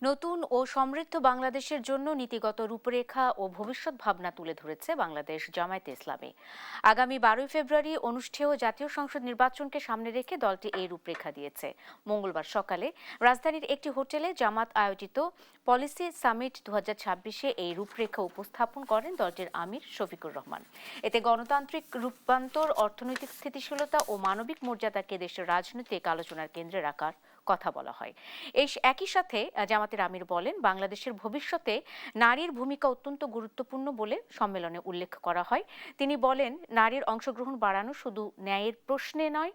নতুন ও সমৃদ্ধ বাংলাদেশের জন্য নীতিগত রূপরেখা ও ভবিষ্যৎ ভাবনা তুলে ধরেছে বাংলাদেশ জামায়াতে ইসলামী। আগামী 12 ফেব্রুয়ারি অনুষ্ঠেয় জাতীয় সংসদ নির্বাচনকে সামনে রেখে দলটি এই রূপরেখা দিয়েছে। মঙ্গলবার সকালে রাজধানীর একটি হোটেলে জামাত আয়োজিত পলিসি সামিট 2026-এ এই রূপরেখা উপস্থাপন করেন দলটির আমির শফিকুর রহমান। এতে গণতান্ত্রিক রূপান্তর, অর্থনৈতিক স্থিতিশীলতা ও মানবিক মর্যাদাকে দেশের রাজনৈতিক আলোচনার কেন্দ্রে রাখার কথা বলা হয়। এই একই সাথে জামাতের আমির বলেন, বাংলাদেশের ভবিষ্যতে নারীর ভূমিকা অত্যন্ত গুরুত্বপূর্ণ বলে সম্মেলনে উল্লেখ করা হয়। তিনি বলেন, নারীর অংশগ্রহণ বাড়ানো শুধু ন্যায়ের প্রশ্নে নয়,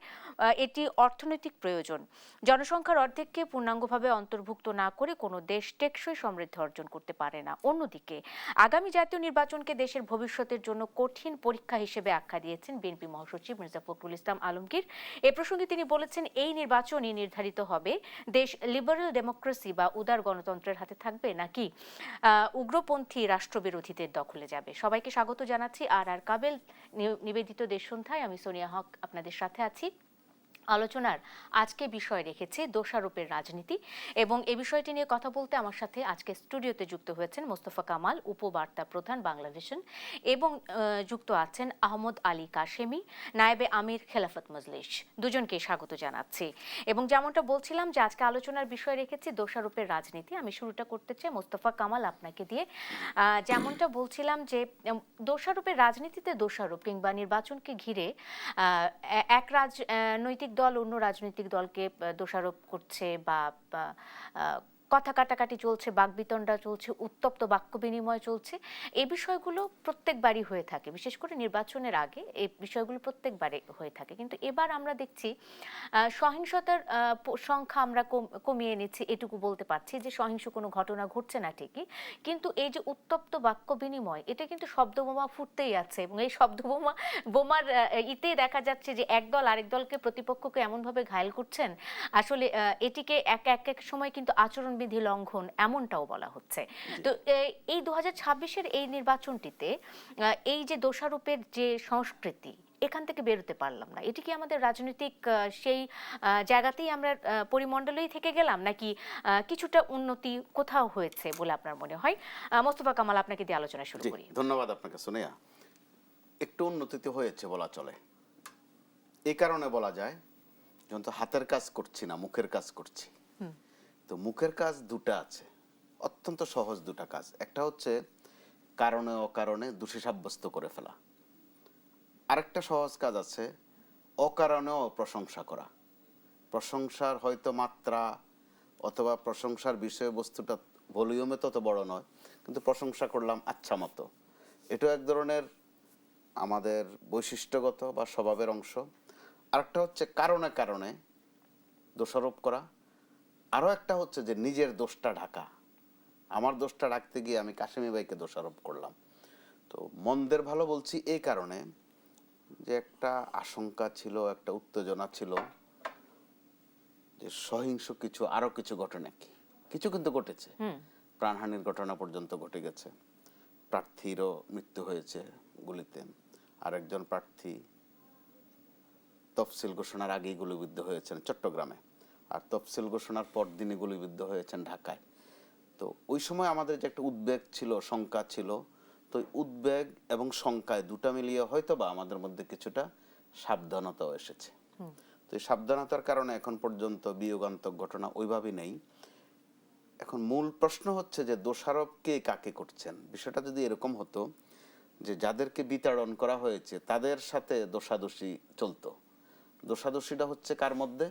এটি অর্থনৈতিক প্রয়োজন। জনসংখ্যার অর্ধেককে পূর্ণাঙ্গভাবে অন্তর্ভুক্ত না করে কোনো দেশ টেকসই সমৃদ্ধি অর্জন করতে পারে না। অন্যদিকে আগামী জাতীয় নির্বাচনকে দেশের ভবিষ্যতের জন্য কঠিন পরীক্ষা হিসেবে আখ্যা দিয়েছেন বিএনপি মহাসচিব মির্জা ফখরুল ইসলাম আলমগীর। এ প্রসঙ্গে তিনি বলেছেন, এই নির্বাচনই নির্ধারিত হবে দেশ লিবারেল ডেমোক্রেসি বা উদার গণতন্ত্রের হাতে থাকবে নাকি উগ্রপন্থী রাষ্ট্রবিরোধীদের দখলে যাবে। সবাইকে স্বাগত জানাচ্ছি আর কাবেল নিবেদিত দেশ সন্ধ্যায়। আমি সোনিয়া হক আপনাদের সাথে আছি। আলোচনার আজকে বিষয় রেখেছে দোষারোপের রাজনীতি, এবং এই বিষয়টি নিয়ে কথা বলতে আমার সাথে আজকে স্টুডিওতে যুক্ত হয়েছেন মোস্তফা কামাল, উপবার্তা প্রধান বাংলাদেশন, এবং যুক্ত আছেন আহমদ আলী কাশেমি, নায়েবে আমির খেলাফত মজলিস। দুজনকে স্বাগত জানাচ্ছি। এবং যেমনটা বলছিলাম যে আজকে আলোচনার বিষয় রেখেছি দোষারোপের রাজনীতি। আমি শুরুটা করতে চাই মোস্তফা কামাল আপনাকে দিয়ে। যেমনটা বলছিলাম যে দোষারোপের রাজনীতিতে দোষারোপ কিংবা নির্বাচনকে ঘিরে এক রাজনৈতিক দল অন্য রাজনৈতিক দলকে দোষারোপ করছে বা কথা কাটাকাটি চলছে, বাকবিতণ্ডা চলছে, উত্তপ্ত বাক্য বিনিময় চলছে। এই বিষয়গুলো প্রত্যেকবারই হয়ে থাকে, বিশেষ করে নির্বাচনের আগে এই বিষয়গুলো প্রত্যেকবারে হয়ে থাকে। কিন্তু এবার আমরা দেখছি সহিংসতার সংখ্যা আমরা কমিয়ে নিচ্ছি, এটুকু বলতে পারছি যে সহিংস কোনো ঘটনা ঘটছে না ঠিকই, কিন্তু এই যে উত্তপ্ত বাক্য বিনিময়, এটা কিন্তু শব্দবোমা ফুটতেই আছে। এবং এই বোমার ইতেই দেখা যাচ্ছে যে একদল আরেক দলকে, প্রতিপক্ষকে এমনভাবে ঘায়েল করছেন, আসলে এটিকে এক সময় কিন্তু আচরণবিধি লঙ্ঘন এমনটাও বলা হচ্ছে। তো এই 2026-এর এই নির্বাচনটিতে এই যে দোষারোপের যে সংস্কৃতি, এখান থেকে বেরোতে পারলাম না। এটি কি আমাদের রাজনৈতিক সেই জায়গাতেই আমরা পরিমণ্ডলেই থেকে গেলাম, নাকি কিছুটা উন্নতি কোথাও হয়েছে বলে আপনার মনে হয়? মোস্তফা কামাল, আপনাকে দিয়ে আলোচনা শুরু করি। ধন্যবাদ আপনাকে সোনিয়া। একটু উন্নতি তো হয়েছে বলা চলে। এই কারণে বলা যায়, যখন তো হাতের কাজ করছি না, মুখের কাজ করছি। তো মুখের কাজ দুটা আছে, অত্যন্ত সহজ দুটা কাজ। একটা হচ্ছে কারণে অকারণে দোষী সাব্যস্ত করে ফেলা। আরেকটা সহজ কাজ আছে অকারণেও প্রশংসা করা। প্রশংসার হয়তো মাত্রা অথবা প্রশংসার বিষয়বস্তুটা ভলিউমে তত বড় নয়, কিন্তু প্রশংসা করলাম আচ্ছা মতো। এটা এক ধরনের আমাদের বৈশিষ্ট্যগত বা স্বভাবের অংশ। আরেকটা হচ্ছে কারণে কারণে দোষারোপ করা। আরও একটা হচ্ছে যে নিজের দোষটা ঢাকা। আমার দোষটা ঢাকতে গিয়ে আমি কাশেমি ভাইকে দোষারোপ করলাম। তো মন্দের ভালো বলছি এই কারণে যে একটা আশঙ্কা ছিল, একটা উত্তেজনা ছিল যে সহিংস কিছু আরো কিছু ঘটে নাকি। কিছু কিন্তু ঘটেছে, প্রাণহানির ঘটনা পর্যন্ত ঘটে গেছে। প্রার্থীরও মৃত্যু হয়েছে গুলিতে। আরেকজন প্রার্থী তফসিল ঘোষণার আগেই গুলিবিদ্ধ হয়েছেন চট্টগ্রামে, আর তফসিল ঘোষণার পর দিনই গুলিবিদ্ধ হয়েছেন ঢাকায়। তো ওই সময় আমাদের যে একটা উদ্বেগ ছিল, শঙ্কা ছিল, তো উদ্বেগ এবং শঙ্কায় দুটা মিলিয়ে হয়তো বা আমাদের মধ্যে কিছুটা সাবধানতাও এসেছে। তো এই সাবধানতার কারণে এখন পর্যন্ত বিয়োগান্তক ঘটনা ওইভাবেই নেই। এখন মূল প্রশ্ন হচ্ছে যে দোষারোপ কে কাকে করছেন। বিষয়টা যদি এরকম হতো যে যাদেরকে বিতাড়ন করা হয়েছে তাদের সাথে দোষাদোষী চলতো। দোষাদোষীটা হচ্ছে কার মধ্যে?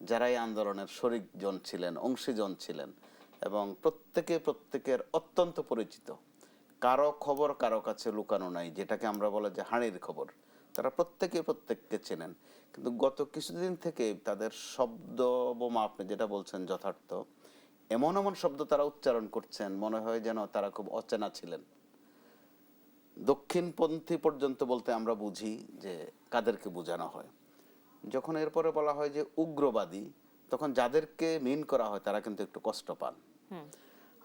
যারা এই আন্দোলনের শরিকজন ছিলেন, অংশীজন ছিলেন, এবং প্রত্যেকের অত্যন্ত পরিচিত। কারো খবর কারো কাছে লুকানো নাই, যেটাকে আমরা বলে যে হাঁড়ির খবর। তারা প্রত্যেককে চেনেন। কিন্তু গত কিছুদিন থেকে তাদের শব্দ বোমা, আপনি যেটা বলছেন যথার্থ, এমন এমন শব্দ তারা উচ্চারণ করছেন, মনে হয় যেন তারা খুব অচেনা ছিলেন। দক্ষিণপন্থী পর্যন্ত বলতে আমরা বুঝি যে কাদেরকে বোঝানো হয়। যখন এরপরে বলা হয় যে উগ্রবাদী, তখন যাদেরকে মিন করা হয় তারা কিন্তু একটু কষ্ট পান।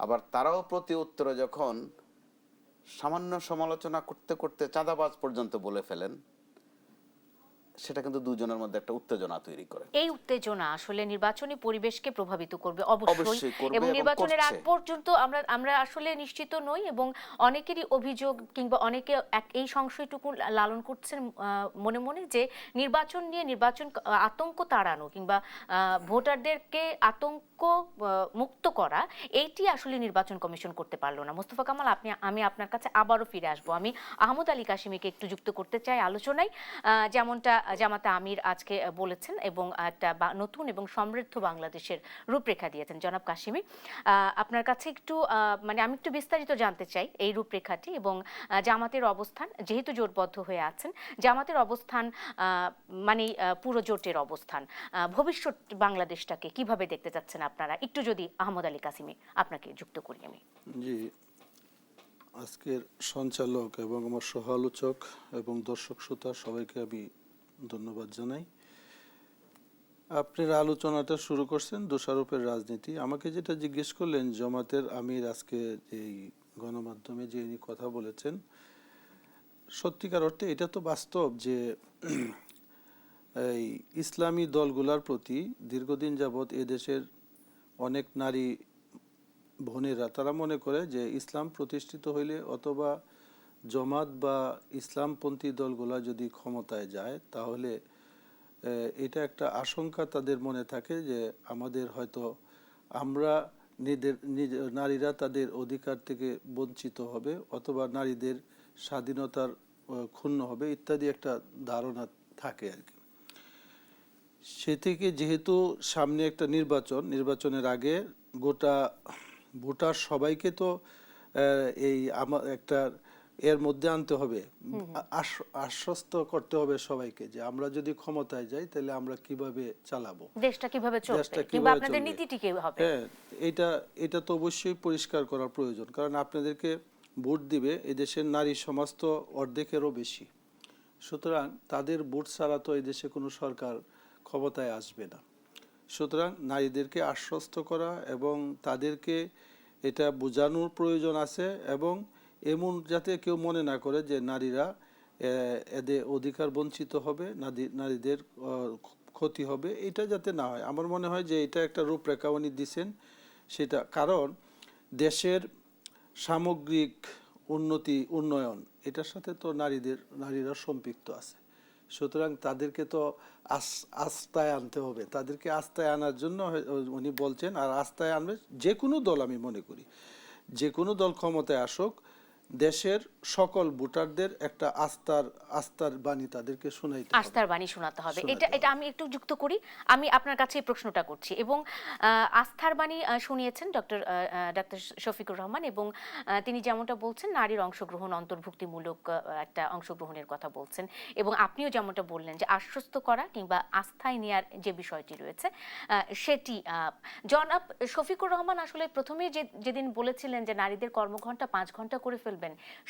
আবার তারাও প্রতি উত্তরে যখন সামান্য সমালোচনা করতে করতে চাঁদাবাজ পর্যন্ত বলে ফেলেন, সেটা কিন্তু দুজনের মধ্যে একটা উত্তেজনা তৈরি করে। এই উত্তেজনা আসলে নির্বাচনী পরিবেশকে প্রভাবিত করবে অবশ্যই, অবশ্যই করবে এবং এবং নির্বাচনের আগ করছে। পর্যন্ত আমরা আমরা আসলে নিশ্চিত নই, এবং অনেকেরই অভিযোগ কিংবা অনেকে এই সংশয়টুকু লালন করছেন মনে মনে, যে নির্বাচন নিয়ে আতঙ্ক তাড়ানো কিংবা ভোটারদেরকে আতঙ্ক মুক্ত করা, এইটি আসলে নির্বাচন কমিশন করতে পারলো না। মোস্তফা কামাল, আমি আপনার কাছে আবারও ফিরে আসবো। আমি আহমদ আলী কাশিমিকে একটু যুক্ত করতে চাই আলোচনায়। যেমনটা জামাতে আমির আজকে বলেছেন এবং একটা নতুন এবং সমৃদ্ধ বাংলাদেশের রূপরেখা দিয়েছেন জনাব কাশিমি। আপনার কাছে একটু মানে আমি একটু বিস্তারিত জানতে চাই এই রূপরেখাটি এবং জামাতের অবস্থান, যেহেতু জোটবদ্ধ হয়ে আছেন, জামাতের অবস্থান মানে পুরো জোটের অবস্থান, ভবিষ্যৎ বাংলাদেশটাকে কিভাবে দেখতে চাচ্ছেন আপনারা, একটু যদি আহমদ আলী কাশিমি আপনাকে যুক্ত করি আমি। জি, আজকের সঞ্চালক এবং আমার সহ আলোচক এবং দর্শক শ্রোতা সবাইকে আমি ধন্যবাদ জানাই। আপনার আলোচনাটা শুরু করছেন দোষারোপের রাজনীতি। আমাকে যেটা জিজ্ঞেস করলেন, জামাতের আমির আজকে এই গণমাধ্যমে যে কথা বলেছেন, সত্যিকার অর্থে এটা তো বাস্তব যে এই ইসলামী দলগুলোর প্রতি দীর্ঘদিন যাবৎ এদেশের অনেক নারী বোনেরা তারা মনে করে যে ইসলাম প্রতিষ্ঠিত হইলে অথবা জামাত বা ইসলামপন্থী দলগুলা যদি ক্ষমতায় যায়, তাহলে এটা একটা আশঙ্কা তাদের মনে থাকে যে আমাদের হয়তো আমরা নারীরা তাদের অধিকার থেকে বঞ্চিত হবে অথবা নারীদের স্বাধীনতার ক্ষুণ্ণ হবে ইত্যাদি একটা ধারণা থাকে আর কি। সে থেকে যেহেতু সামনে একটা নির্বাচনের আগে গোটা ভোটার সবাইকে তো এই একটা এর মধ্যে আনতে হবে, আশ্বস্ত করতে হবে সবাইকে যে আমরা যদি ক্ষমতায় যাই তাহলে আমরা কিভাবে চালাবো, দেশটা কিভাবে চলবে কিংবা আপনাদের নীতিটি কি হবে। হ্যাঁ, এটা তো অবশ্যই পরিষ্কার করার প্রয়োজন, কারণ আপনাদেরকে ভোট দিবে এদেশের নারী সমাজ তো অর্ধেকেরও বেশি। সুতরাং তাদের ভোট ছাড়া তো এদেশে কোনো সরকার ক্ষমতায় আসবে না। সুতরাং নারীদেরকে আশ্বস্ত করা এবং তাদেরকে এটা বোঝানোর প্রয়োজন আছে, এবং এমন যাতে কেউ মনে না করে যে নারীরা এদের অধিকার বঞ্চিত হবে, নারীদের ক্ষতি হবে, এটা যাতে না হয়। আমার মনে হয় যে এটা একটা রূপরেখা উনি দিচ্ছেন, সেটা কারণ দেশের সামগ্রিক উন্নয়ন এটার সাথে তো নারীরা সম্পৃক্ত আছে। সুতরাং তাদেরকে তো আস্থায় আনতে হবে, তাদেরকে আস্থায় আনার জন্য উনি বলছেন। আর আস্থায় আনবে যে কোনো দল, আমি মনে করি যে কোনো দল ক্ষমতায় আসুক, দেশের সকল ভোটারদের একটা আস্থার বাণী তাদেরকে শোনাইতে হবে, আস্থার বাণী শোনাতে হবে। এটা আমি একটু যুক্ত করি, আমি আপনার কাছে এই প্রশ্নটা করছি। এবং আস্থার বাণী শুনিয়েছেন ডক্টর শফিকুর রহমান, এবং তিনি যেমনটা বলছেন নারীর অংশগ্রহণ, অন্তর্ভুক্তিমূলক একটা অংশগ্রহণের কথা বলছেন, এবং আপনিও যেমনটা বললেন যে আশ্বস্ত করা কিংবা আস্থায় নেয়ার যে বিষয়টি রয়েছে সেটি জনাব শফিকুর রহমান আসলে প্রথমে যেদিন বলেছিলেন যে নারীদের কর্মঘণ্টা 5 ঘন্টা করে ফেলবেন,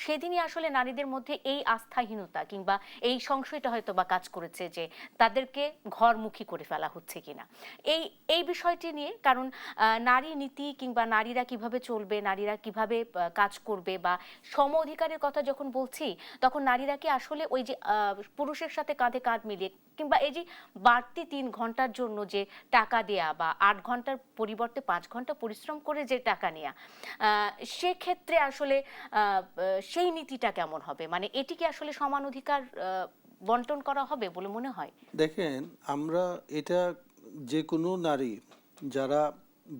সেদিনই আসলে নারীদের মধ্যে এই আস্থাহীনতা কিংবা এই সংশয়টা হয়তো বা কাজ করেছে যে তাদেরকে ঘরমুখী করে ফেলা হচ্ছে কিনা এই বিষয়টি নিয়ে। কারণ নারী নীতি কিংবা নারীরা কিভাবে চলবে, নারীরা কিভাবে কাজ করবে, বা সম অধিকারের কথা যখন বলছি, তখন নারীরা কি আসলে ওই যে পুরুষের সাথে কাঁধে কাঁধ মিলিয়ে কিংবা এই যে বাড়তি 3 ঘন্টার জন্য যে টাকা দেয়া বা 8 ঘন্টার পরিবর্তে 5 ঘন্টা পরিশ্রম করে যে টাকা নেয়া, সেক্ষেত্রে আসলে সেই নীতিটা কেমন হবে? মানে এটি কি আসলে সমান অধিকার বন্টন করা হবে বলে মনে হয়? দেখেন, আমরা এটা যে কোনো নারী যারা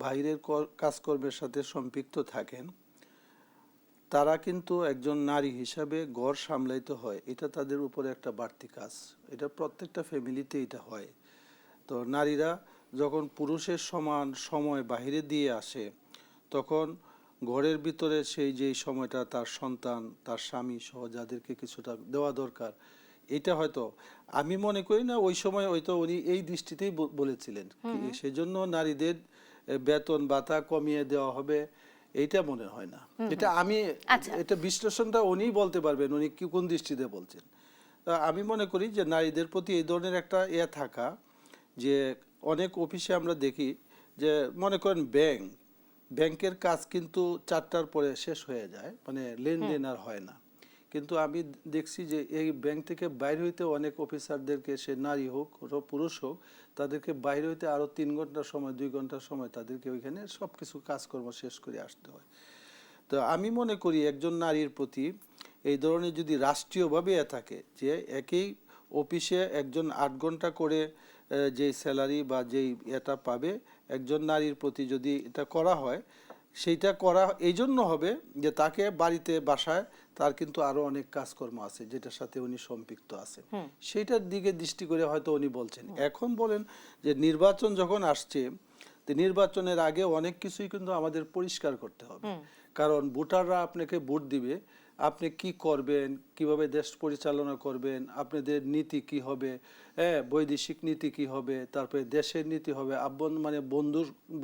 বাইরের কাজকর্মের সাথে সম্পৃক্ত থাকেন, তারা কিন্তু একজন নারী হিসাবে ঘর সামলাইতে হয়, এটা তাদের উপরে একটা বাড়তি কাজ। এটা প্রত্যেকটা ফ্যামিলিতে এটা হয়। তো নারীরা যখন পুরুষের সমান সময় বাইরে দিয়ে আসে, তখন ঘরের ভিতরে সেই যেই সময়টা তার সন্তান, তার স্বামী সহ যাদেরকে কিছুটা দেওয়া দরকার, এটা হয়তো আমি মনে করি না ওই সময় হয়তো উনি এই দৃষ্টিতেই বলেছিলেন, সেজন্য নারীদের বেতন ভাতা কমিয়ে দেওয়া হবে, এইটা মনে হয় না। এটা এটা বিশ্লেষণটা উনি বলতে পারবেন, উনি কি কোন দৃষ্টিতে বলছেন। আমি মনে করি যে নারীদের প্রতি এই ধরনের একটা থাকা, যে অনেক অফিসে আমরা দেখি যে মনে করেন ব্যাংকের কাজ কিন্তু 4টার পরে শেষ হয়ে যায়, মানে লেনদেন আর হয় না। কিন্তু আমি দেখছি যে এই ব্যাংক থেকে বাইরে হইতে অনেক অফিসারদেরকে, সে নারী হোক পুরুষ হোক, তাদেরকে বাইরে হইতে আরও 3 ঘন্টা সময় 2 ঘন্টা সময় তাদেরকে ওইখানে সব কিছু কাজকর্ম শেষ করে আসতে হয়। তো আমি মনে করি একজন নারীর প্রতি এই ধরনের যদি রাষ্ট্রীয়ভাবে থাকে যে একই অফিসে একজন 8 ঘন্টা করে যেই স্যালারি বা যেই এটা পাবে, একজন নারীর প্রতি যদি এটা করা হয়, সেইটা করা এই জন্য হবে যে তাকে বাড়িতে বাসায় তার কিন্তু আরো অনেক কাজকর্ম আছে যেটার সাথে উনি সম্পৃক্ত আছেন, সেইটার দিকে দৃষ্টি করে হয়তো উনি বলছেন। এখন বলেন যে নির্বাচন যখন আসছে, তো নির্বাচনের আগে অনেক কিছুই কিন্তু আমাদের পরিষ্কার করতে হবে, কারণ ভোটাররা আপনাকে ভোট দিবে, আপনি কি করবেন, কিভাবে দেশ পরিচালনা করবেন, আপনাদের নীতি কি হবে, বৈদেশিক নীতি কি হবে, তারপরে দেশের নীতি হবে, মানে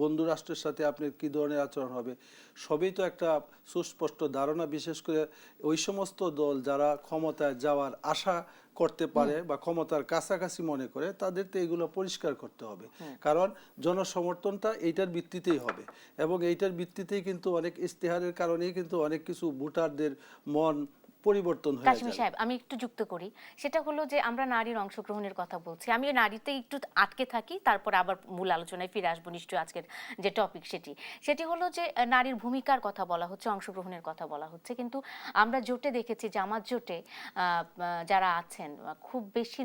বন্ধু রাষ্ট্রের সাথে আপনার কি ধরনের আচরণ হবে, সবই তো একটা সুস্পষ্ট ধারণা। বিশেষ করে ওই সমস্ত দল যারা ক্ষমতায় যাওয়ার আশা করতে পারে বা ক্ষমতার কাছাকাছি মনে করে, তাদের তো এগুলো পরিষ্কার করতে হবে, কারণ জনসমর্থনটা এইটার ভিত্তিতেই হবে। এবং এইটার ভিত্তিতেই কিন্তু অনেক ইশতেহারের কারণেই কিন্তু অনেক কিছু ভোটারদের মন পরিবর্তন হয়ে কাশিম যায়। সাহেব, আমি একটু যুক্ত করি, সেটা হলো যে আমরা নারীর অংশগ্রহণের কথা বলছি, আমি নারীতে একটু আটকে থাকি, তারপর আবার মূল আলোচনায় ফিরে আসবো নিশ্চয়ই। আজকের যে টপিক সেটি হলো যে নারীর ভূমিকার কথা বলা হচ্ছে, অংশগ্রহণের কথা বলা হচ্ছে, কিন্তু আমরা জোটে দেখেছি, জামাত জোটে যারা আছেন খুব বেশি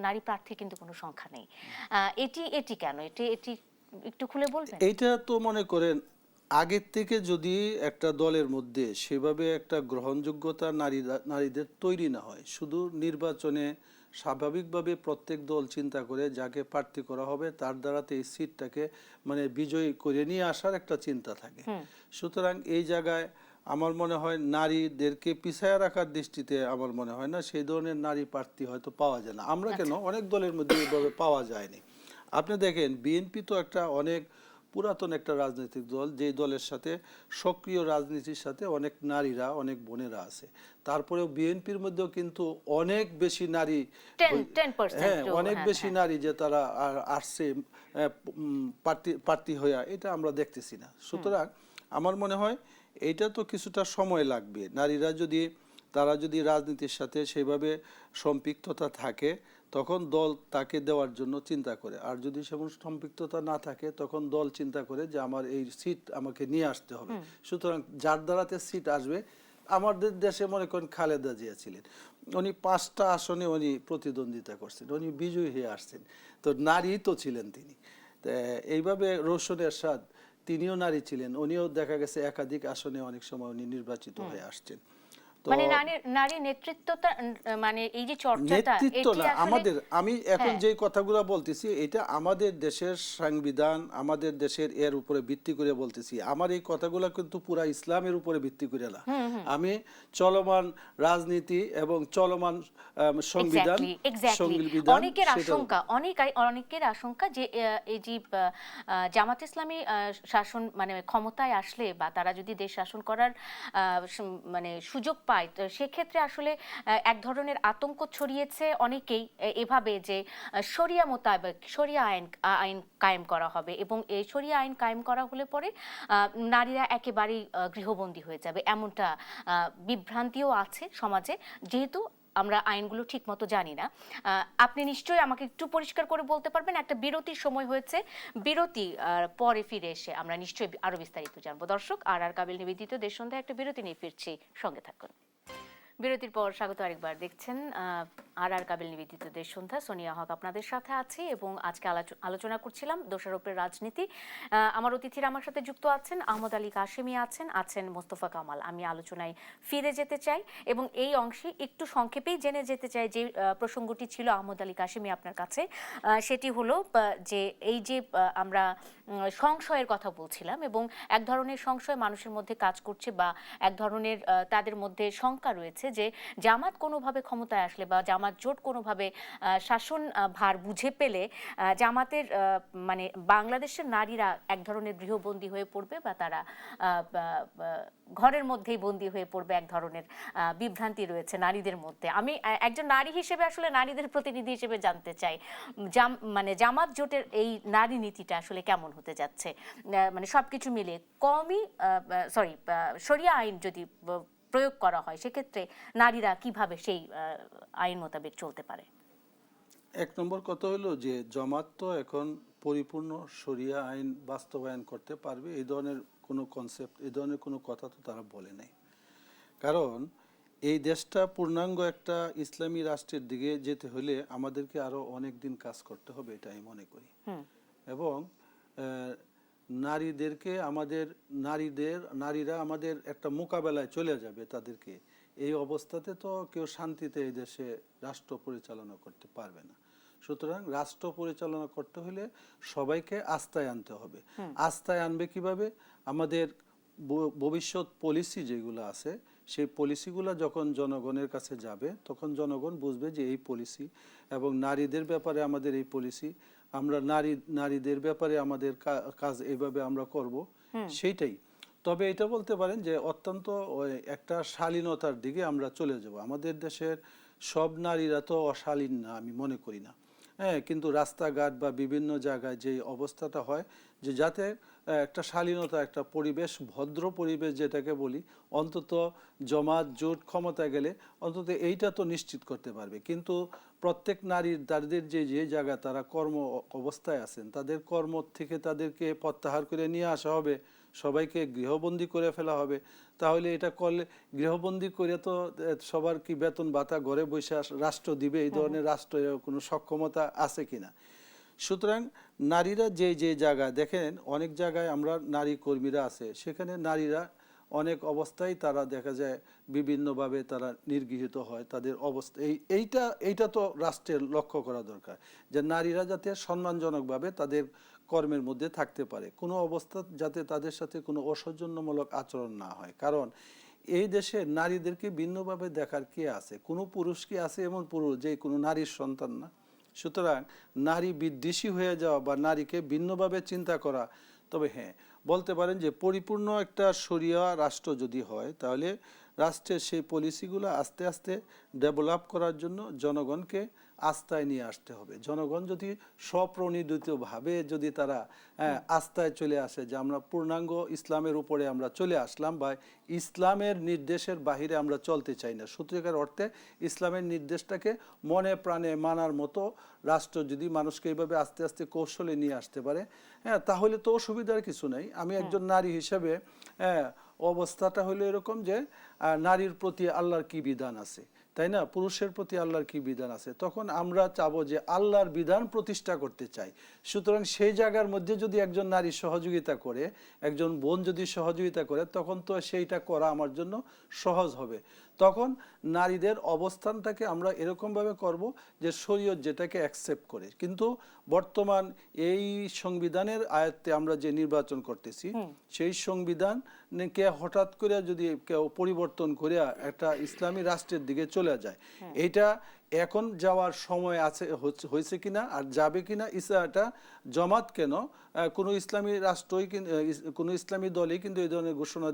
নারী প্রার্থী কিন্তু কোনো সংখ্যা নেই। এটি কেন, এটি একটু খুলে বলবেন? এইটা তো মনে করেন আগের থেকে যদি একটা দলের মধ্যে সেভাবে একটা গ্রহণযোগ্যতা নারীদের তৈরি না হয়, শুধু নির্বাচনে স্বাভাবিকভাবে প্রত্যেক দল চিন্তা করে যাকে প্রার্থী করা হবে তার দ্বারাতে এই সিটটাকে মানে বিজয়ী করে নিয়ে আসার একটা চিন্তা থাকে, সুতরাং এই জায়গায় আমার মনে হয় নারীদেরকে পিছায়া রাখার দৃষ্টিতে আমার মনে হয় না সেই ধরনের নারী প্রার্থী হয়তো পাওয়া যায় না। আমরা কেন, অনেক দলের মধ্যে এইভাবে পাওয়া যায়নি। আপনি দেখেন বিএনপি তো একটা অনেক পুরাতন একটা রাজনৈতিক দল, যেই দলের সাথে সক্রিয় রাজনীতির সাথে অনেক নারীরা, অনেক বোনেরা আছে, তারপরেও বিএনপির মধ্যেও কিন্তু অনেক বেশি নারী, 10% অনেক বেশি নারী যে তারা আসছে প্রার্থী হইয়া, এটা আমরা দেখতেছি না। সুতরাং আমার মনে হয় এইটা তো কিছুটা সময় লাগবে। নারীরা তারা যদি রাজনীতির সাথে সেভাবে সম্পৃক্ততা থাকে, তখন দল তাকে দেওয়ার জন্য চিন্তা করে, আর যদি সেমন সম্পৃক্ততা না থাকে তখন দল চিন্তা করে যে আমার এই সিট আমাকে নিয়ে আসতে হবে। সুতরাং যার দ্বারাতে সিট আসবে, আমাদের দেশে মনে করেন খালেদা জিয়া ছিলেন, উনি 5টা আসনে উনি প্রতিদ্বন্দ্বিতা করছেন, উনি বিজয়ী হয়ে আসছেন, তো নারী তো ছিলেন তিনি। এইভাবে রওশন এরশাদ, তিনিও নারী ছিলেন, উনিও দেখা গেছে একাধিক আসনে অনেক সময় উনি নির্বাচিত হয়ে আসছেন। মানে নারী নেতৃত্বটা, মানে এই যে চর্চাটা, নেতৃত্ব না আমাদের, আমি এখন যে কথাগুলো বলতেছি এটা আমাদের দেশের সংবিধান, আমাদের দেশের এর উপরে ভিত্তি করে বলতেছি। আমার এই কথাগুলো কিন্তু পুরা ইসলামের উপরে ভিত্তি করে না, আমি চলমান রাজনীতি এবং চলমান সংবিধান, অনেকের আশঙ্কা যে এই যে জামাত ইসলামী শাসন মানে ক্ষমতায় আসলে বা তারা যদি দেশ শাসন করার মানে সুযোগ পায়, তো সেক্ষেত্রে আসলে এক ধরনের আতঙ্ক ছড়িয়েছে অনেকেই এভাবে যে শরিয়া মোতাবেক শরিয়া আইন কায়েম করা হবে, এবং এই শরিয়া আইন কায়েম করা হলে পরে নারীরা একেবারেই গৃহবন্দী হয়ে যাবে, এমনটা বিভ্রান্তিও আছে সমাজে, যেহেতু আমরা আইনগুলো ঠিক মতো জানি না। আপনি নিশ্চয়ই আমাকে একটু পরিষ্কার করে বলতে পারবেন। একটা বিরতির সময় হয়েছে, বিরতি পরে ফিরে এসে আমরা নিশ্চয়ই আরো বিস্তারিত জানবো। দর্শক, আর কাবিল নিবেদিত দেশ সন্ধ্যায় একটা বিরতি নিয়ে ফিরছি, সঙ্গে থাকুন। বিরতির পর স্বাগত আরেকবার, দেখছেন আর কাবিল নিবেদিত দেশ সন্ধ্যা। সোনিয়া হক আপনাদের সাথে আছি এবং আজকে আলোচনা করছিলাম দোষারোপের রাজনীতি। আমার অতিথিরা আমার সাথে যুক্ত আছেন, আহমদ আলী কাশেমি আছেন মোস্তফা কামাল। আমি আলোচনায় ফিরে যেতে চাই এবং এই অংশে একটু সংক্ষেপেই জেনে যেতে চাই যে প্রসঙ্গটি ছিল আহমদ আলী কাশেমি আপনার কাছে, সেটি হলো যে এই যে আমরা সংশয়ের কথা বলছিলাম এবং এক ধরনের সংশয় মানুষের মধ্যে কাজ করছে বা এক ধরনের তাদের মধ্যে শঙ্কা রয়েছে যে জামাত কোনোভাবে ক্ষমতায় আসলে বা জামাত জোট কোনোভাবে শাসন ভার বুঝে পেলে জামাতের মানে বাংলাদেশের নারীরা এক ধরনের গৃহবন্দী হয়ে পড়বে বা তারা ঘরের মধ্যেই বন্দী হয়ে পড়বে, এক ধরনের বিভ্রান্তি রয়েছে নারীদের মধ্যে। আমি একজন নারী হিসেবে আসলে নারীদের প্রতিনিধি হিসেবে জানতে চাই মানে জামাত জোটের এই নারী নীতিটা আসলে কেমন হতে যাচ্ছে, মানে সবকিছু মিলে শরিয়া আইন যদি প্রয়োগ করা হয়, সেক্ষেত্রে নারীরা কিভাবে সেই আইন মোতাবেক চলতে পারে? এক নম্বর কথা হলো যে জামাত তো এখন পরিপূর্ণ শরিয়া আইন বাস্তবায়ন করতে পারবে এই ধরনের কোনো কনসেপ্ট, এই ধরনের কোনো কথা তো তারা বলে নাই। কারণ এই দেশটা পূর্ণাঙ্গ একটা ইসলামী রাষ্ট্রের দিকে যেতে হলে আমাদেরকে আরো অনেক দিন কাজ করতে হবে, এটা আমি মনে করি। এবং নারীদেরকে নারীরা আমাদের একটা মোকাবেলায় চলে যাবে তাদেরকে, এই অবস্থাতে তো কেউ শান্তিতে এই দেশে রাষ্ট্র পরিচালনা করতে পারবে না। সুতরাং রাষ্ট্র পরিচালনা করতে হলে সবাইকে আস্থায় আনতে হবে। আস্থায় আনবে কিভাবে? আমাদের ভবিষ্যৎ পলিসি যেগুলো আছে সেই পলিসিগুলো যখন জনগণের কাছে যাবে তখন জনগণ বুঝবে যে এই পলিসি, এবং নারীদের ব্যাপারে আমাদের এই পলিসি, আমরা নারীদের ব্যাপারে আমাদের কাজ এইভাবে আমরা করব, সেইটাই। তবে এটা বলতে পারেন যে অত্যন্ত একটা শালীনতার দিকে আমরা চলে যাব। আমাদের দেশের সব নারীরা তো অশালীন না, আমি মনে করি না। হ্যাঁ, কিন্তু রাস্তাঘাট বা বিভিন্ন জায়গায় যে অবস্থাটা হয় যে যাতে একটা শালীনতা, একটা পরিবেশ, ভদ্র পরিবেশ যেটাকে বলি, অন্তত জমাত জোট ক্ষমতা গেলে অন্তত এইটা তো নিশ্চিত করতে পারবে। কিন্তু প্রত্যেক তাদের যে জায়গা তারা কর্ম অবস্থায় আছেন, তাদের কর্ম থেকে তাদেরকে প্রত্যাহার করে নিয়ে আসা হবে, সবাইকে গৃহবন্দী করে ফেলা হবে। তাহলে এটা করলে গৃহবন্দী করে তো সবার কি বেতন ভাতা ঘরে বসে রাষ্ট্র দিবে? এই ধরনের রাষ্ট্র কোনো সক্ষমতা আছে কিনা? সুতরাং নারীরা যে জায়গায় দেখেন, অনেক জায়গায় আমরা নারী কর্মীরা আছে, সেখানে নারীরা অনেক অবস্থায় তারা দেখা যায় বিভিন্নভাবে তারা নির্গৃহীত হয়। তাদের অবস্থা এইটা তো রাষ্ট্রের লক্ষ্য করা দরকার, যে নারীরা যাতে সম্মানজনকভাবে তাদের কর্মের মধ্যে থাকতে পারে, কোনো অবস্থা যাতে তাদের সাথে কোনো অসৌজন্যমূলক আচরণ না হয়। কারণ এই দেশে নারীদেরকে ভিন্নভাবে দেখার কে আছে? কোনো পুরুষ কি আছে এমন পুরুষ যে কোনো নারীর সন্তান না? সুতরাং নারী বিদ্বেষী হয়ে যাওয়া বা নারীকে ভিন্নভাবে চিন্তা করা, তবে হ্যাঁ বলতে পারেন যে পরিপূর্ণ একটা শরিয়া রাষ্ট্র যদি হয় তাহলে রাষ্ট্রের সেই পলিসিগুলো আস্তে আস্তে ডেভেলপ করার জন্য জনগণকে আস্থায় নিয়ে আসতে হবে। জনগণ যদি স্বপ্রণোদিতভাবে যদি তারা আস্থায় চলে আসে যে আমরা পূর্ণাঙ্গ ইসলামের উপরে আমরা চলে আসলাম, বা ইসলামের নির্দেশের বাহিরে আমরা চলতে চাই না, সত্যিকার অর্থে ইসলামের নির্দেশটাকে মনে প্রাণে মানার মতো রাষ্ট্র যদি মানুষকে এইভাবে আস্তে আস্তে কৌশলে নিয়ে আসতে পারে, হ্যাঁ, তাহলে তো অসুবিধার কিছু নেই। আমি একজন নারী হিসেবে অবস্থাটা হলো এরকম যে নারীর প্রতি আল্লাহর কি বিধান আছে, তাই না? পুরুষের প্রতি আল্লাহর কি বিধান আছে, তখন আমরা চাবো যে আল্লাহর বিধান প্রতিষ্ঠা করতে চাই। সুতরাং সেই জায়গার মধ্যে যদি একজন নারী সহযোগিতা করে, একজন বোন যদি সহযোগিতা করে, তখন তো সেইটা করা আমার জন্য সহজ হবে। তখন নারীদের অবস্থানটাকে আমরা এরকমভাবে করব যে শরীয়ত যেটাকে অ্যাকসেপ্ট করে। কিন্তু বর্তমান এই সংবিধানের আয়ত্তে আমরা যে নির্বাচন করতেছি, সেই সংবিধানকে হঠাৎ করে যদি কেউ পরিবর্তন করে একটা ইসলামী রাষ্ট্রের দিকে চলে যায়, এটা এখন যাওয়ার সময় আছে হয়েছে কিনা আর যাবে কিনা, এটা জামাত কেন কোনো ইসলামী রাষ্ট্রই কোনো ইসলামী দলই কিন্তু এই ধরনের ঘোষণা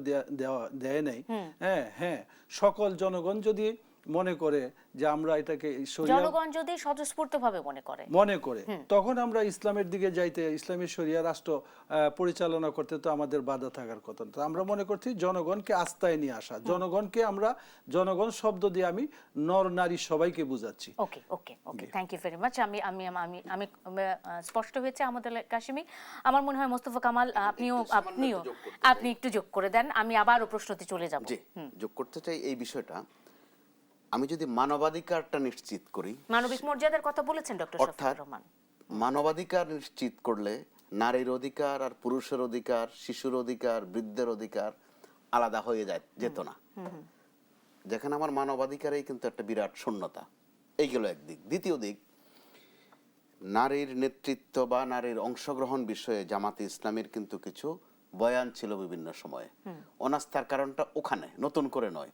দেয় নাই। হ্যাঁ, সকল জনগণ যদি মনে করে যে আমরা এটাকে জনগণ যদি স্বতঃস্ফূর্তভাবে মনে করে তখন আমরা ইসলামের দিকে যাইতে, ইসলামী শরিয়া রাষ্ট্র পরিচালনা করতে তো আমাদের বাধা থাকার কথা না। আমরা মনে করছি জনগণকে আস্থায় নিয়ে আসা, জনগণকে আমরা, জনগণ শব্দ দিয়ে আমি নর নারী সবাইকে বুঝাচ্ছি। ওকে ওকে ওকে, থ্যাংক ইউ ভেরি মাচ। আমি আমি আমি আমি স্পষ্ট হয়েছে আমাদের কাশিমি। আমার মনে হয় মোস্তফা কামাল আপনি একটু যোগ করে দেন, আমি আবারও প্রশ্নতে চলে যাব। জি, যোগ করতে চাই এই বিষয়টা। আমি যদি মানবাধিকারটা নিশ্চিত করি, মানবিক মর্যাদার কথা বলেছেন ডক্টর শফিকুর রহমান, মানবাধিকার নিশ্চিত করলে নারীর অধিকার আর পুরুষের অধিকার, শিশুর অধিকার, বৃদ্ধের অধিকার আলাদা হয়ে যেত না। যেখানে আমার মানবাধিকারেই কিন্তু একটা বিরাট শূন্যতা, এইগুলো একদিক। দ্বিতীয় দিক, নারীর নেতৃত্ব বা নারীর অংশগ্রহণ বিষয়ে জামাতে ইসলামের কিন্তু কিছু বয়ান ছিল বিভিন্ন সময়ে। অনাস্থার কারণটা ওখানে, নতুন করে নয়।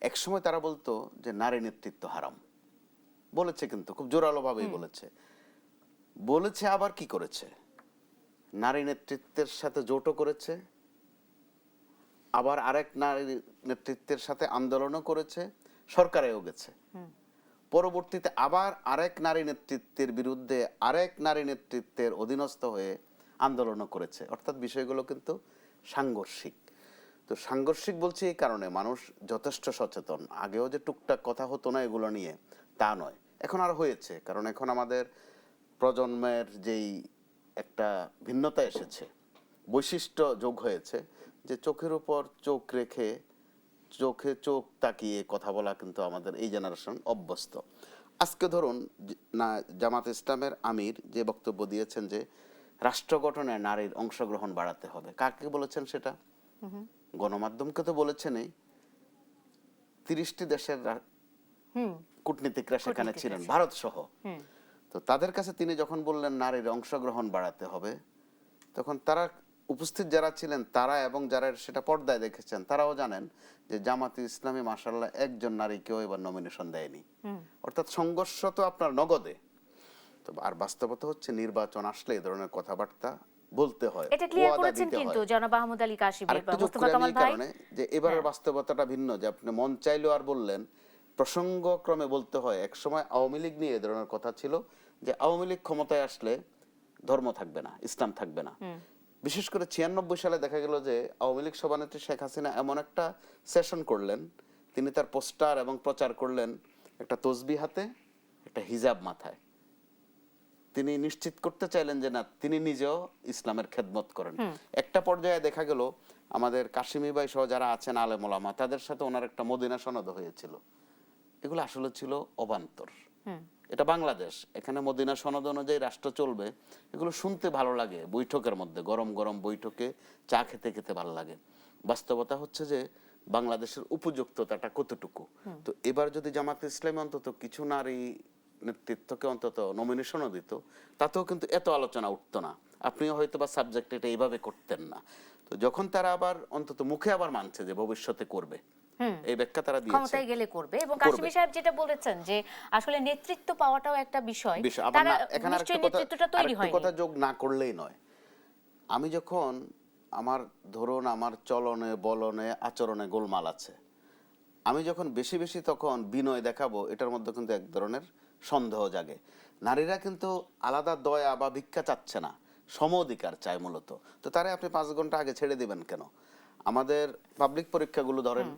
এক সময় তারা বলতো যে নারী নেতৃত্ব হারাম, বলেছে, কিন্তু খুব জোরালো ভাবেই বলেছে। আবার কি করেছে? নারী নেতৃত্বের সাথে জোটও করেছে, আবার আরেক নারী নেতৃত্বের সাথে আন্দোলনও করেছে, সরকারেও গেছে। পরবর্তীতে আবার আরেক নারী নেতৃত্বের বিরুদ্ধে আরেক নারী নেতৃত্বের অধীনস্থ হয়ে আন্দোলনও করেছে। অর্থাৎ বিষয়গুলো কিন্তু সাংঘর্ষিক। তো সাংঘর্ষিক বলছি এই কারণে মানুষ যথেষ্ট সচেতন। আগেও যে টুকটাক কথা হতো না এগুলো নিয়ে তা নয়, এখন আর হয়েছে, কারণ এখন আমাদের প্রজন্মের যেই একটা ভিন্নতা এসেছে, বৈশিষ্ট্য যোগ হয়েছে, যে চোখের উপর চোখ রেখে চোখে চোখ তাকিয়ে কথা বলা কিন্তু আমাদের এই জেনারেশন অভ্যস্ত। আজকে ধরুন না, জামাত ইসলামের আমির যে বক্তব্য দিয়েছেন যে রাষ্ট্র গঠনে নারীর অংশগ্রহণ বাড়াতে হবে, কাকে বলেছেন সেটা? গণমাধ্যমকে তো বলেছেনই। 30টি দেশের কূটনীতিকরা সেখানে ছিলেন, ভারত সহ। তো তাদের কাছে তিনি যখন বললেন নারীর অংশগ্রহণ বাড়াতে হবে, তখন তারা উপস্থিত যারা ছিলেন তারা এবং যারা সেটা পর্দায় দেখেছেন তারাও জানেন যে জামাতে ইসলামী মাশাআল্লাহ একজন নারীকেও এবার নমিনেশন দেয়নি। অর্থাৎ সংঘর্ষ তো আপনার নগদে। তো আর বাস্তবতা হচ্ছে নির্বাচন আসলে এই ধরনের কথাবার্তা বলতে হয়, এটা ক্লিয়ার ওয়াদা করেছেন দিতে কিন্তু হয়। জনাব আহমদ আলী কাশিমি আরেকটু বা যোগ মোস্তফা করে আমি কামাল এই ভাই। কারণে যে এবারের বাস্তবতাটা ভিন্ন, যে আপনি মন চাইলেও আর বললেন, প্রসঙ্গক্রমে বলতে হয়। একসময় আওয়ামী লীগ নিয়ে এ ধরনের কথা ছিল যে আওয়ামী লীগ ক্ষমতায় আসলে ধর্ম থাকবে না, ইসলাম থাকবে না। বিশেষ করে 96 সালে দেখা গেল যে আওয়ামী লীগ সভানেত্রী শেখ হাসিনা এমন একটা সেশন করলেন, তিনি তার পোস্টার এবং প্রচার করলেন একটা তসবিহ হাতে, একটা হিজাব মাথায়। তিনি নিশ্চিত করতে চাইলেন যে না, তিনি নিজেও ইসলামের খেদমত করেন। একটা পর্যায়ে দেখা গেল আমাদের কাশিমি ভাই সহ যারা আছেন আলেম ওলামা, তাদের সাথে ওনার একটা মদিনা সনদ হয়েছিল। এগুলো আসলে ছিল অবান্তর। এটা বাংলাদেশ, এখানে মদিনা সনদ অনুযায়ী রাষ্ট্র চলবে, এগুলো শুনতে ভালো লাগে বৈঠকের মধ্যে, গরম গরম বৈঠকে চা খেতে খেতে ভালো লাগে। বাস্তবতা হচ্ছে যে বাংলাদেশের উপযুক্ততাটা কতটুকু। তো এবার যদি জামাতে ইসলামী অন্তত কিছু নারী নেতৃত্বকে অন্তত নমিনেশনও দিত, তাতেও কিন্তু এত আলোচনা উঠতো না, আপনিও হয়তো বা সাবজেক্ট এটা এইভাবে করতেন না। তো যখন তারা আবার অন্তত মুখে আবার মানছে যে ভবিষ্যতে করবে, এই ব্যাখ্যা তারা দিয়েছে, ক্ষমতায় গেলে করবে। এবং কাশিমি সাহেব যেটা বলেছেন যে আসলে নেতৃত্ব পাওয়াটাও একটা বিষয়, তারা নিশ্চয়ই নেতৃত্বটা তৈরি হয়নি। কথা যোগ না করলেই নয়। আমি যখন আমার ধরুন আমার চলনে বলনে আচরণে গোলমাল আছে, আমি যখন বেশি বেশি তখন বিনয় দেখাবো, এটার মধ্যে কিন্তু এক ধরনের সন্দেহ জাগে। নারীরা কিন্তু আলাদা দয়া বা ভিক্ষা চাচ্ছে না, সম অধিকার চায় মূলত। তো তারে আপনি 5 ঘন্টা আগে ছেড়ে দিবেন কেন? আমাদের পাবলিক পরীক্ষাগুলো ধরেন,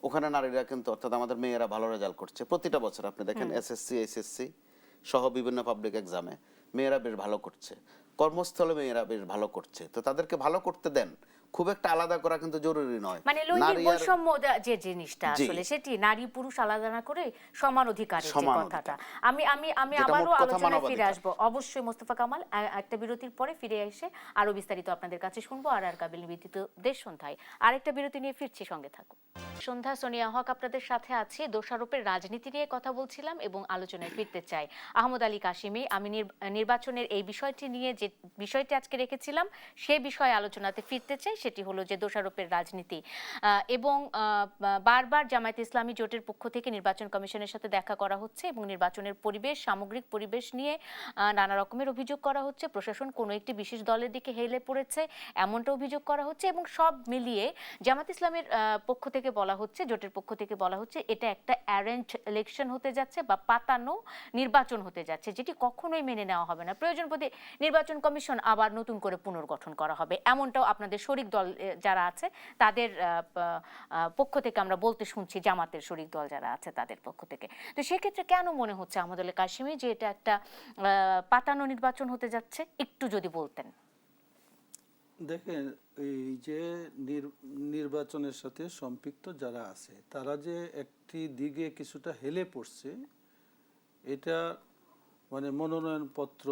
ওখানে নারীরা কিন্তু, অর্থাৎ আমাদের মেয়েরা ভালো রেজাল্ট করছে প্রতিটা বছর। আপনি দেখেন এসএসসি এইচএসসি সহ বিভিন্ন পাবলিক এক্সামে মেয়েরা বেশ ভালো করছে, কর্মস্থলে মেয়েরা বেশ ভালো করছে। তো তাদেরকে ভালো করতে দেন, খুব একটা আলাদা করা কিন্তু জরুরি নয়। মানে লৈঙ্গিক বৈষম্য যে জিনিসটা আসলে সেটি নারী পুরুষ আলাদা না করে সমান অধিকারের যে কথাটা, আমি আমি আমি আবারও আলোচনায় ফিরে আসব অবশ্যই মোস্তফা কামাল। একটা বিরতির পরে ফিরে এসে আরো বিস্তারিত আপনাদের কাছে শুনবো। আর কাবিল নিবেদিত দেশ সন্ধ্যায় আরেকটা বিরতি নিয়ে ফিরছি, সঙ্গে থাকুন। সন্ধ্যা, সোনিয়া হক আপনাদের সাথে আছি। দোষারোপের রাজনীতি নিয়ে কথা বলছিলাম এবং আলোচনায় ফিরতে চাই। আহমদ আলী কাশিমি, আমি নির্বাচনের এই বিষয়টি নিয়ে যে বিষয়টি আজকে রেখেছিলাম সে বিষয়ে আলোচনাতে ফিরতে চাই। সেটি হলো যে দোষারোপের রাজনীতি এবং বারবার জামায়াত ইসলামী জোটের পক্ষ থেকে নির্বাচন কমিশনের সাথে দেখা করা হচ্ছে এবং নির্বাচনের পরিবেশ, সামগ্রিক পরিবেশ নিয়ে নানা রকমের অভিযোগ করা হচ্ছে। প্রশাসন কোনো একটি বিশেষ দলের দিকে হেলে পড়েছে এমনটা অভিযোগ করা হচ্ছে এবং সব মিলিয়ে জামায়াত ইসলামের পক্ষ থেকে বলা হচ্ছে, জোটের পক্ষ থেকে বলা হচ্ছে এটা একটা অ্যারেঞ্জ ইলেকশন হতে যাচ্ছে বা পাতানো নির্বাচন হতে যাচ্ছে, যেটি কখনোই মেনে নেওয়া হবে না। প্রয়োজন বোধে নির্বাচন কমিশন আবার নতুন করে পুনর্গঠন করা হবে, এমনটাও আপনাদের শরিক দল যারা আছে তাদের পক্ষ থেকে আমরা বলতে শুনছি, জামাতের শরিক দল যারা আছে তাদের পক্ষ থেকে। তো সেক্ষেত্রে কেন মনে হচ্ছে আহমদ আলী কাশিমি যে এটা একটা পাতানো নির্বাচন হতে যাচ্ছে, একটু যদি বলতেন। দেখেন, এই যে নির্বাচনের সাথে সম্পৃক্ত যারা আছে তারা যে একটি দিকে কিছুটা হেলে পড়ছে, এটা মানে মনোনয়নপত্র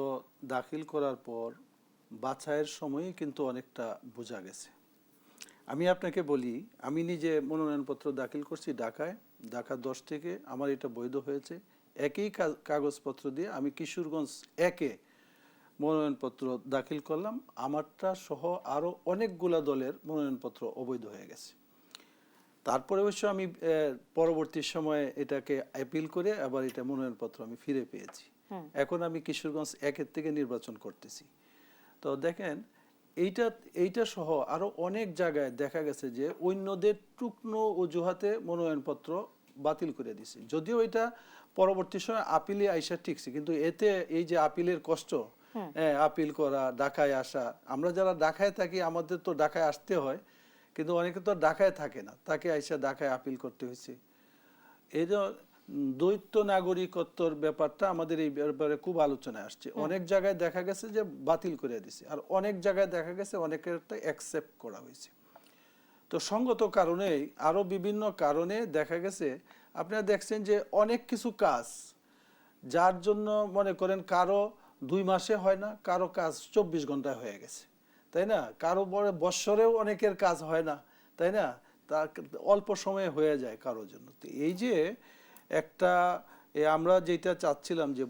দাখিল করার পর বাছাইয়ের সময়ই কিন্তু অনেকটা বোঝা গেছে। আমি আপনাকে বলি, আমি নিজে মনোনয়নপত্র দাখিল করছি ঢাকায়, ঢাকা 10 থেকে আমার এটা বৈধ হয়েছে। একই কাগজপত্র দিয়ে আমি কিশোরগঞ্জ 1-এ মনোনয়নপত্র দাখিল করলাম, আমারটা সহ আরও অনেকগুলা দলের মনোনয়নপত্র অবৈধ হয়ে গেছে। তারপরে অবশ্য আমি পরবর্তী সময়ে এটাকে অ্যাপিল করে আবার এটা মনোনয়নপত্র আমি ফিরে পেয়েছি। এখন আমি কিশোরগঞ্জ 1-এর থেকে নির্বাচন করতেছি। তো দেখেন, এইটা সহ আরো অনেক জায়গায় দেখা গেছে যে অন্যদের টুকনো অজুহাতে মনোনয়নপত্র বাতিল করে দিছে। যদিও এটা পরবর্তী সময় আপিলে আইসা ঠিকছে, কিন্তু এতে এই যে আপিলের কষ্ট, আপিল করা, ঢাকায় আসা, আমরা যারা ঢাকায় থাকি আমাদের তো ঢাকায় আসতে হয়, কিন্তু অনেকে তো ঢাকায় থাকে না, তাকে আইসা ঢাকায় আপিল করতে হয়েছে। এই যে দ্বৈত নাগরিকত্বর ব্যাপারটা আমাদের এই ব্যাপারে খুব আলোচনায় আসছে। অনেক জায়গায় দেখা গেছে যে বাতিল করে দিছে, আর অনেক জায়গায় দেখা গেছে অনেকের অ্যাকসেপ্ট করা হয়েছে। তো সঙ্গত কারণেই আরো বিভিন্ন কারণে দেখা গেছে, আপনারা দেখছেন যে অনেক কিছু কাজ যার জন্য মনে করেন কারো 2 মাসে হয় না, কারো কাজ 24 ঘন্টায় হয়ে গেছে, তাই না? কারো বড় বৎসরেও অনেকের কাজ হয় না, তাই না? তা অল্প সময়ে হয়ে যায় কারোর জন্য। তো এই যে একটা আমরা যেটা চাচ্ছিলাম যে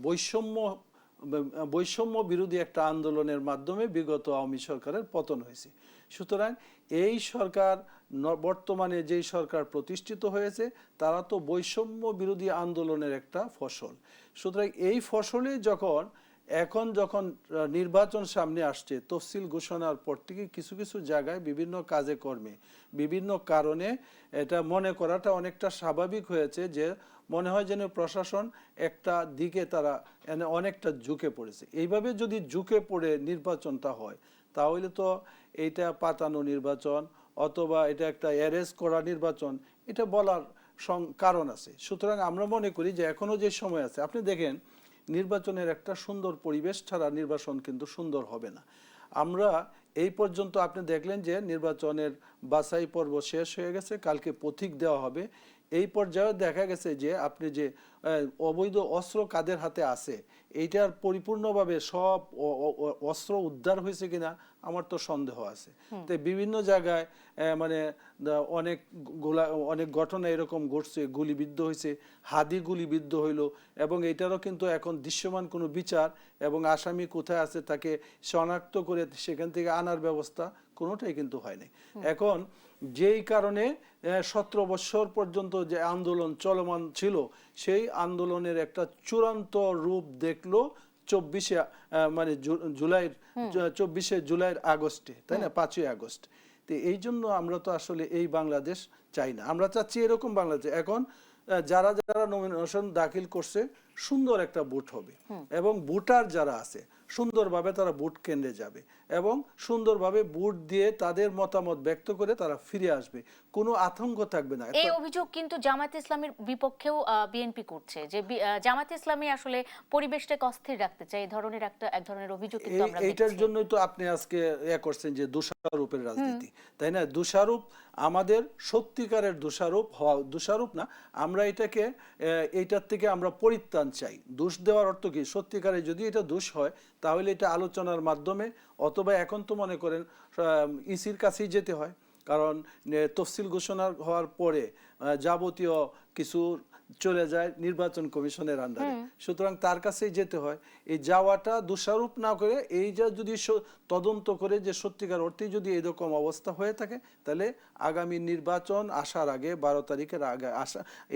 বৈষম্য বিরোধী একটা আন্দোলনের মাধ্যমে বিগত আওয়ামী সরকারের পতন হয়েছে। সুতরাং এই সরকার বর্তমানে যেই সরকার প্রতিষ্ঠিত হয়েছে তারা তো বৈষম্য বিরোধী আন্দোলনের একটা ফসল। সুতরাং এই ফসলে এখন যখন নির্বাচন সামনে আসছে, তফসিল ঘোষণার পর থেকে কিছু কিছু জায়গায় বিভিন্ন কাজে কর্মে বিভিন্ন কারণে এটা মনে করাটা অনেকটা স্বাভাবিক হয়েছে যে মনে হয় যেন প্রশাসন একটা দিকে তারা অনেকটা ঝুঁকে পড়েছে। এইভাবে যদি ঝুঁকে পড়ে নির্বাচনটা হয় তাহলে তো এইটা পাতানো নির্বাচন অথবা এটা একটা অ্যারেস্ট করা নির্বাচন, এটা বলার কারণ আছে। সুতরাং আমরা মনে করি যে এখনো যে সময় আছে, আপনি দেখেন নির্বাচনের একটা সুন্দর পরিবেশ ছাড়া নির্বাচন কিন্তু সুন্দর হবে না। আমরা এই পর্যন্ত আপনি দেখলেন যে নির্বাচনের বাছাই পর্ব শেষ হয়ে গেছে, কালকে প্রতীক দেওয়া হবে। এই পর্যায়ে দেখা গেছে যে আপনি যে অবৈধ অস্ত্র কাদের হাতে আছে এইটার পরিপূর্ণভাবে সব অস্ত্র উদ্ধার হয়েছে কিনা আমার তো সন্দেহ আছে। তো বিভিন্ন জায়গায় মানে অনেক ঘটনা এরকম ঘটছে, গুলিবিদ্ধ হয়েছে, হাদি গুলিবিদ্ধ হইল, এবং এটারও কিন্তু এখন দৃশ্যমান কোনো বিচার এবং আসামি কোথায় আছে তাকে শনাক্ত করে সেখান থেকে আনার ব্যবস্থা কোনোটাই কিন্তু হয়নি। এখন যেই কারণে 17 বছর পর্যন্ত যে আন্দোলন চলমান ছিল সেই আন্দোলনের একটা চূড়ান্ত রূপ দেখলো 24শে জুলাইয়ের আগস্টে, তাই না? 5ই আগস্ট। তো এই জন্য আমরা তো আসলে এই বাংলাদেশ চাই না, আমরা চাচ্ছি এরকম বাংলাদেশ। এখন যারা যারা নমিনেশন দাখিল করছে সুন্দর একটা ভোট হবে, এবং ভোটার যারা আছে সুন্দরভাবে তারা ভোট কেন্দ্রে যাবে এবং সুন্দরভাবে ভোট দিয়ে তাদের মতামত ব্যক্ত করে তারা ফিরে আসবে, কোনো আতঙ্ক থাকবে না। এই অভিযোগ কিন্তু জামায়াতে ইসলামীর বিপক্ষেও বিএনপি করছে যে জামায়াতে ইসলামী আসলে পরিবেশটাকে অস্থির রাখতে চায়, এই ধরনের এক ধরনের অভিযোগ কিন্তু আমরা দেখছি। এইটার জন্যই তো আপনি আজকে করছেন যে দোষারোপের রাজনীতি, তাই না? দোষারোপ আমাদের সত্যিকারের দোষারোপ না, আমরা এইটার থেকে আমরা পরিত্রাণ চাই। দোষ দেওয়ার অর্থ কি? সত্যিকারে যদি এটা দোষ হয় তাহলে এটা আলোচনার মাধ্যমে, অথবা এখন তো মনে করেন ইসির কাছেই যেতে হয়, কারণ তফসিল ঘোষণা হওয়ার পরে যাবতীয় কিছু চলে যায় নির্বাচন কমিশনের আন্ডারে, সুতরাং তার কাছেই যেতে হয়। এই যাওয়াটা দোষারোপ না করে এই যে যদি তদন্ত করে যে সত্যিকার অর্থে যদি এরকম অবস্থা হয়ে থাকে তাহলে আগামী নির্বাচন আসার আগে 12 তারিখের আগে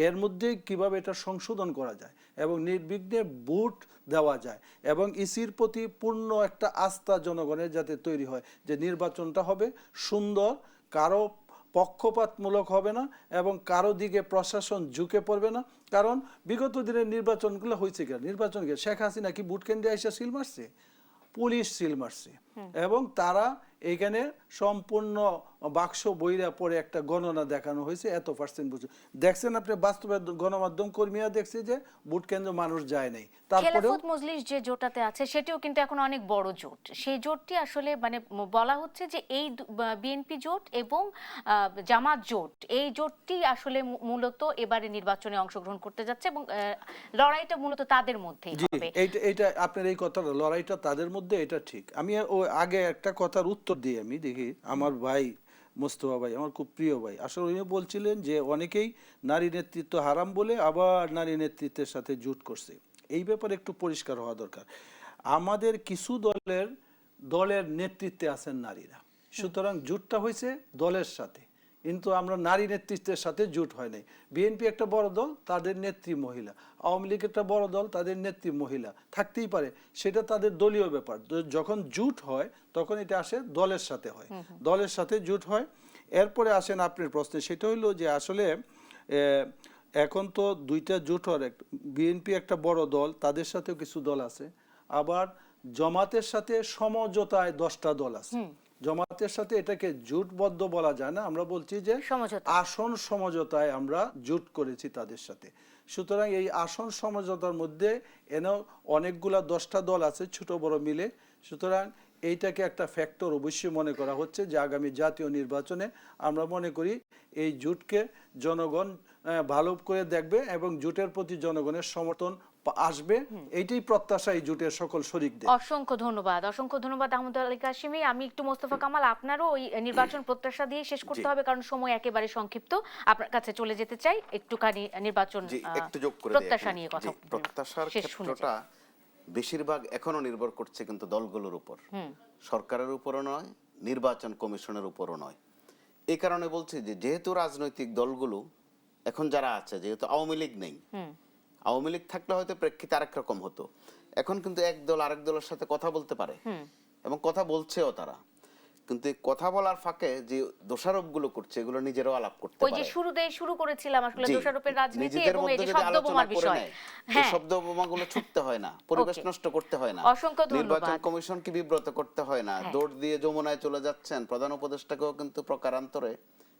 এর মধ্যে কিভাবে এটা সংশোধন করা যায় এবং নির্বিঘ্নে ভোট দেওয়া যায় এবং ইসির প্রতি পূর্ণ একটা আস্থা জনগণের যাতে তৈরি হয় যে নির্বাচনটা হবে সুন্দর, কারো পক্ষপাতমূলক হবে না এবং কারো দিকে প্রশাসন ঝুঁকে পড়বে না। কারণ বিগত দিনের নির্বাচনগুলো হয়েছে কি? শেখ হাসিনা কি ভোট কেন্দ্রে এসে সিল মারছে? পুলিশ সিল মারছে, এবং তারা এইখানে সম্পূর্ণ বাক্স বইরা পরে একটা গণনা দেখানো হয়েছে, এত পার্সেন্ট বুঝে দেখছেন আপনি বাস্তবে গণমাধ্যম কর্মীরা দেখছে যে ভোট কেন্দ্র মানুষ যায় নাই। খেলাফত মজলিস যে জোটাতে আছে সেটিও কিন্তু এখন অনেক বড় জোট, সেই জোটটি আসলে মানে বলা হচ্ছে যে এই বিএনপি জোট এবং জামাত জোট, এই জোটটি আসলে মূলত এবারে নির্বাচনে অংশগ্রহণ করতে যাচ্ছে এবং লড়াইটা মূলত তাদের মধ্যেই হবে। এইটা আপনার এই কথাটা, লড়াইটা তাদের মধ্যে, এটা ঠিক। আমি আগে একটা কথার উত্তর দিই, আমি দেখি আমার ভাই মোস্তফা ভাই, আমার খুব প্রিয় ভাই, আসলে উনি বলছিলেন যে অনেকেই নারী নেতৃত্ব হারাম বলে আবার নারী নেতৃত্বের সাথে জোট করছে। এই ব্যাপারে একটু পরিষ্কার হওয়া দরকার। আমাদের কিছু দলের নেতৃত্বে আছেন নারীরা, সুতরাং জোটটা হয়েছে দলের সাথে, কিন্তু আমরা নারী নেতৃত্বের সাথে জোট হয় নাই। বিএনপি একটা বড় দল, তাদের নেত্রী মহিলা। আওয়ামী লীগ একটা বড় দল, তাদের নেত্রী মহিলা থাকতেই পারে, সেটা তাদের দলীয় ব্যাপার। যখন জোট হয় তখন এটা আসে দলের সাথে হয়, দলের সাথে জোট হয়। এরপরে আসেন আপনার প্রশ্নে, সেটা হইলো যে আসলে এখন তো দুইটা জোট হওয়ার, বিএনপি একটা বড় দল, তাদের সাথেও কিছু দল আছে, আবার জামাতের সাথে সমঝোতায় 10টা দল আছে। জামাতের সাথে এটাকে জোটবদ্ধ বলা যায় না, আমরা বলছি যে সমঝোতা। আসন সমঝোতায় আমরা জোট করেছি তাদের সাথে। সুতরাং এই আসন সমঝোতার মধ্যে এনেও অনেকগুলা 10টা দল আছে ছোট বড় মিলে। সুতরাং এইটাকে একটা ফ্যাক্টর অবশ্যই মনে করা হচ্ছে যে আগামী জাতীয় নির্বাচনে আমরা মনে করি এই জোটকে জনগণ ভালো করে দেখবে এবং জোটের প্রতি জনগণের সমর্থন আসবে, এইটাই প্রত্যাশা এই জোটের সকল শরিকদের। অসংখ্য ধন্যবাদ আহমদ আলী কাশিমি। আমি একটু মোস্তফা কামাল, আপনারও ওই নির্বাচন প্রত্যাশা দিয়ে শেষ করতে হবে, কারণ সময় একেবারে সংক্ষিপ্ত। আপনার কাছে চলে যেতে চাই, একটুখানি নির্বাচন জি, একটু যোগ করে দেই প্রত্যাশা এখানে। নিয়ে কথা জি, প্রত্যাশার শেষ শুনে ক্ষেত্রটা বেশিরভাগ এখনো নির্ভর করছে কিন্তু দলগুলোর উপর, সরকারের উপরও নয়, নির্বাচন কমিশনের উপরও নয়। এই কারণে বলছি যে যেহেতু রাজনৈতিক দলগুলো এখন যারা আছে, যেহেতু আওয়ামী লীগ নেই, আওয়ামী লীগ থাকলে হয়তো প্রেক্ষিত আরেক রকম হতো। এখন কিন্তু এক দল আরেক দলের সাথে কথা বলতে পারে এবং কথা বলছেও তারা, কিন্তু এই কথা বলার ফাঁকে যে দোষারোপগুলো করছে এগুলো নিজেরাও আলাপ করতে ওই যে পারে। শুরু করেছিলাম আসলে জি, দোষারোপের রাজনীতি নিজেদের এবং এই মধ্যে যে যদি শব্দ আলোচনা বোমার করে বিষয়। নেয়, এই হ্যাঁ, শব্দ বোমাগুলো ছুটতে হয় না, পরিবেশ ওকে। নষ্ট করতে হয় না, অসংখ্য নির্বাচন ধন্যবাদ। কমিশনকে বিব্রত করতে হয় না, হ্যাঁ। দৌড় দিয়ে যমুনায় চলে যাচ্ছেন, প্রধান উপদেষ্টাকেও কিন্তু প্রকারান্তরে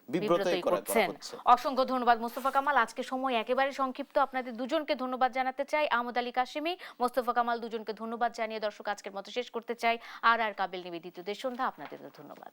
বিব্রতই বিব্রতই করা করছেন। হচ্ছে। অসংখ্য ধন্যবাদ মোস্তফা কামাল। আজকে সময় একেবারে সংক্ষিপ্ত, আপনাদের দুজনকে ধন্যবাদ জানাতে চাই। আহমদ আলী কাশিমি, মোস্তফা কামাল, দুজনকে ধন্যবাদ জানিয়ে দর্শক আজকের মতো শেষ করতে চাই। আর কাবিল নিবেদিতদের সন্ধ্যা, আপনাদেরও ধন্যবাদ।